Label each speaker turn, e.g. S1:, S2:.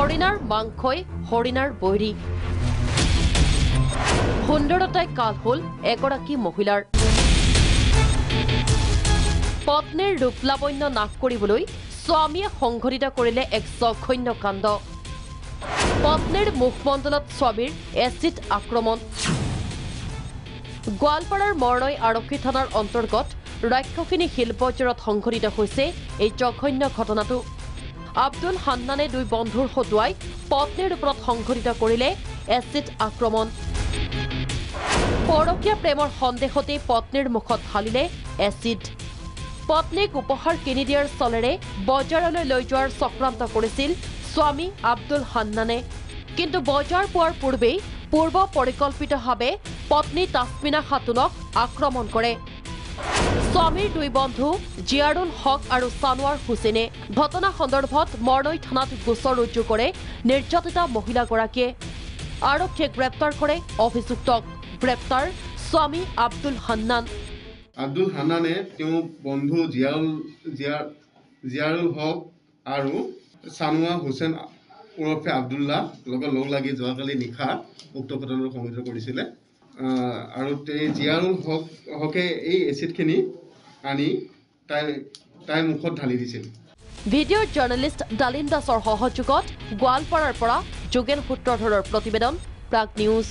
S1: হৰিণাৰ মাংসই হৰিণাৰ বৈৰী সুন্দৰতাই কাল হল এগৰাকী মহিলাৰ পত্নীৰ ৰূপলাবণ্য নাশ কৰিবলৈ স্বামীয়ে সংঘটিত কৰিলে এক জঘন্য কাণ্ড পত্নীৰ মুখমণ্ডলত স্বামীৰ এচিড আক্ৰমণ গোৱালপাৰাৰ মৰণৈ আৰক্ষী থানাৰ অন্তৰ্গত ৰাক্ষসিনী শিল্পজোৰত সংঘটিত হৈছে এই জঘন্য ঘটনাটো আব্দুল হান্নানে দুই বন্ধুৰ হতুৱাই পত্নীৰ ওপৰত সংঘটিত কৰিলে এচিড আক্ৰমণ পৰকীয়া প্ৰেমৰ সন্দেহতে পত্নীৰ মুখত ঢালিলে এচিড পত্নীক উপহাৰ কিনি দিয়াৰ চলেৰে বজাৰলৈ লৈ যোৱাৰ চক্ৰান্ত কৰিছিল স্বামী আব্দুল হান্নানে কিন্তু বজাৰ পোৱাৰ পূৰ্বেই পূৰ্ব পৰিকল্পিতভাৱে পত্নী তাসমিনা খাতুনক আক্ৰমণ কৰে স্বামীৰ দুই বন্ধু জিয়াৰুল হক আৰু সানোৱাৰ হুছেইনে ঘটনা সন্দৰ্ভত মৰণৈ থানাত গোচৰ ৰুজু কৰে নিৰ্যাতিতা মহিলাগৰাকীয়ে আৰক্ষীয়ে গ্ৰেপ্তাৰ কৰে অভিযুক্তক গ্ৰেপ্তাৰ স্বামী আব্দুল হান্নান
S2: আব্দুল হান্নানে তেওঁ বন্ধু জিয়াৰুল হক আৰু সানোৱা হুছেইন ওৰফে আব্দুল্লাহ লগত লগ লাগি যোৱাকালি নিশা উক্ত ঘটনাটো সংঘটিত কৰিছিলে আৰু জিয়াৰুল হকে এই এচিডখিনি আনি তাইৰ মুখত ঢালি দিছিল
S1: ভিডিঅ' জাৰ্নেলিষ্ট ডালিন দাসৰ সহযোগত গোৱালপাৰাৰ পৰা যোগেন সূত্ৰধৰৰ প্ৰতিবেদন প্ৰাগ নিউজ